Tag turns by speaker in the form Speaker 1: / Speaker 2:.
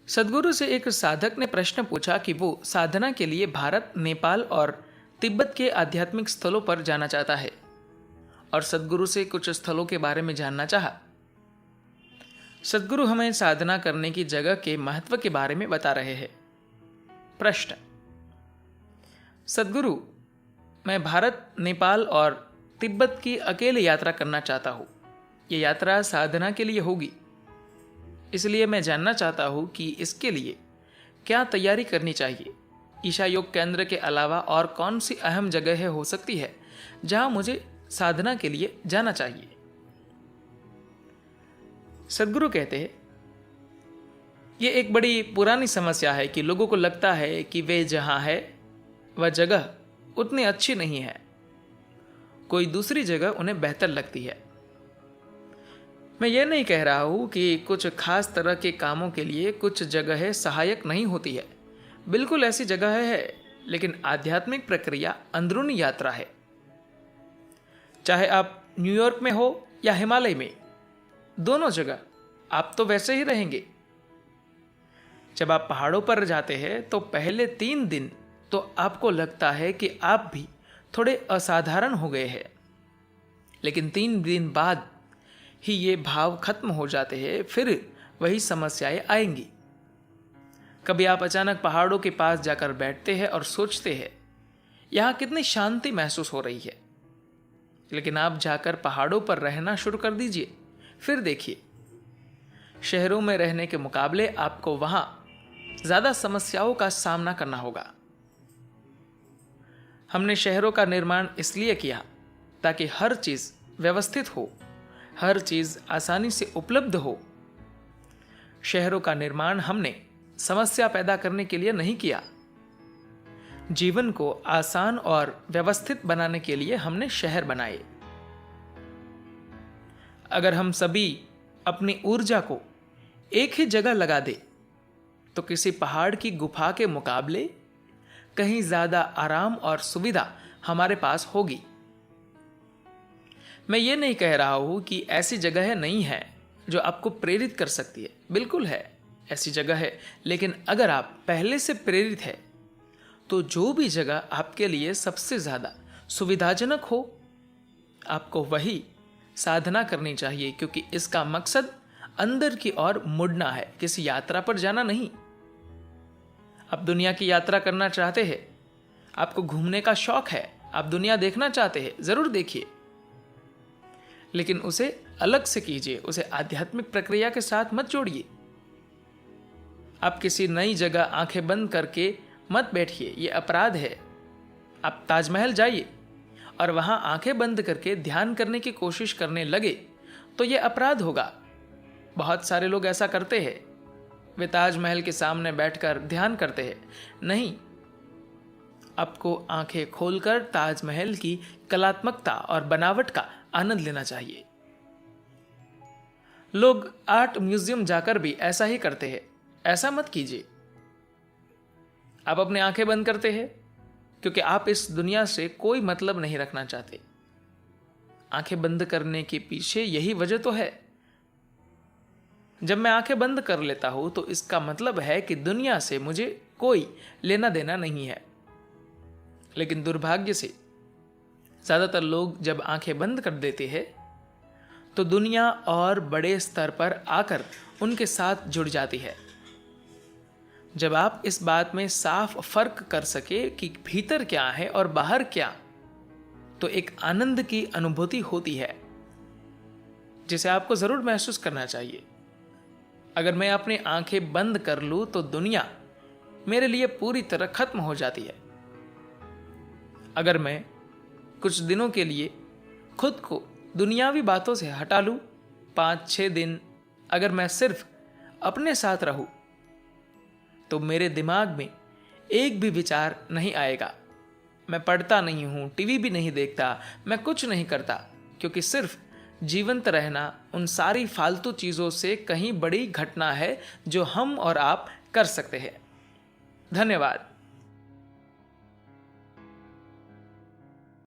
Speaker 1: सद्गुरु से एक साधक ने प्रश्न पूछा कि वो साधना के लिए भारत, नेपाल और तिब्बत के आध्यात्मिक स्थलों पर जाना चाहता है और सद्गुरु से कुछ स्थलों के बारे में जानना चाहा। सद्गुरु हमें साधना करने की जगह के महत्व के बारे में बता रहे हैं। प्रश्न: सद्गुरु, मैं भारत, नेपाल और तिब्बत की अकेले यात्रा करना चाहता हूँ। ये यात्रा साधना के लिए होगी, इसलिए मैं जानना चाहता हूँ कि इसके लिए क्या तैयारी करनी चाहिए। ईशा योग केंद्र के अलावा और कौन सी अहम जगह हो सकती है जहां मुझे साधना के लिए जाना चाहिए। सद्गुरु कहते हैं, ये एक बड़ी पुरानी समस्या है कि लोगों को लगता है कि वे जहां है वह जगह उतनी अच्छी नहीं है, कोई दूसरी जगह उन्हें बेहतर लगती है। मैं ये नहीं कह रहा हूं कि कुछ खास तरह के कामों के लिए कुछ जगह सहायक नहीं होती है। बिल्कुल ऐसी जगह है, लेकिन आध्यात्मिक प्रक्रिया अंदरूनी यात्रा है। चाहे आप न्यूयॉर्क में हो या हिमालय में, दोनों जगह आप तो वैसे ही रहेंगे। जब आप पहाड़ों पर जाते हैं तो पहले 3 दिन तो आपको लगता है कि आप भी थोड़े असाधारण हो गए हैं, लेकिन 3 दिन बाद ही ये भाव खत्म हो जाते हैं। फिर वही समस्याएं आएंगी। कभी आप अचानक पहाड़ों के पास जाकर बैठते हैं और सोचते हैं यहां कितनी शांति महसूस हो रही है। लेकिन आप जाकर पहाड़ों पर रहना शुरू कर दीजिए, फिर देखिए, शहरों में रहने के मुकाबले आपको वहां ज्यादा समस्याओं का सामना करना होगा। हमने शहरों का निर्माण इसलिए किया ताकि हर चीज व्यवस्थित हो, हर चीज आसानी से उपलब्ध हो। शहरों का निर्माण हमने समस्या पैदा करने के लिए नहीं किया। जीवन को आसान और व्यवस्थित बनाने के लिए हमने शहर बनाए। अगर हम सभी अपनी ऊर्जा को एक ही जगह लगा दे तो किसी पहाड़ की गुफा के मुकाबले कहीं ज्यादा आराम और सुविधा हमारे पास होगी। मैं ये नहीं कह रहा हूं कि ऐसी जगह नहीं है जो आपको प्रेरित कर सकती है। बिल्कुल है, ऐसी जगह है, लेकिन अगर आप पहले से प्रेरित है तो जो भी जगह आपके लिए सबसे ज्यादा सुविधाजनक हो, आपको वही साधना करनी चाहिए, क्योंकि इसका मकसद अंदर की ओर मुड़ना है, किसी यात्रा पर जाना नहीं। आप दुनिया की यात्रा करना चाहते हैं, आपको घूमने का शौक है, आप दुनिया देखना चाहते हैं, जरूर देखिए, लेकिन उसे अलग से कीजिए, उसे आध्यात्मिक प्रक्रिया के साथ मत जोड़िए। आप किसी नई जगह आंखें बंद करके मत बैठिए, यह अपराध है। आप ताजमहल जाइए और वहां आंखें बंद करके ध्यान करने की कोशिश करने लगे तो यह अपराध होगा। बहुत सारे लोग ऐसा करते हैं, वे ताजमहल के सामने बैठकर ध्यान करते हैं। नहीं, आपको आंखें खोलकर ताजमहल की कलात्मकता और बनावट का आनंद लेना चाहिए। लोग आर्ट म्यूजियम जाकर भी ऐसा ही करते हैं। ऐसा मत कीजिए। आप अपनी आंखें बंद करते हैं क्योंकि आप इस दुनिया से कोई मतलब नहीं रखना चाहते। आंखें बंद करने के पीछे यही वजह तो है। जब मैं आंखें बंद कर लेता हूं तो इसका मतलब है कि दुनिया से मुझे कोई लेना देना नहीं है। लेकिन दुर्भाग्य से ज्यादातर लोग जब आंखें बंद कर देते हैं तो दुनिया और बड़े स्तर पर आकर उनके साथ जुड़ जाती है। जब आप इस बात में साफ फर्क कर सके कि भीतर क्या है और बाहर क्या, तो एक आनंद की अनुभूति होती है जिसे आपको जरूर महसूस करना चाहिए। अगर मैं अपनी आंखें बंद कर लूं तो दुनिया मेरे लिए पूरी तरह खत्म हो जाती है। अगर मैं कुछ दिनों के लिए खुद को दुनियावी बातों से हटा लूं, 5-6 दिन अगर मैं सिर्फ अपने साथ रहूं, तो मेरे दिमाग में एक भी विचार नहीं आएगा। मैं पढ़ता नहीं हूं, टीवी भी नहीं देखता, मैं कुछ नहीं करता, क्योंकि सिर्फ जीवंत रहना उन सारी फालतू चीजों से कहीं बड़ी घटना है जो हम और आप कर सकते हैं। धन्यवाद।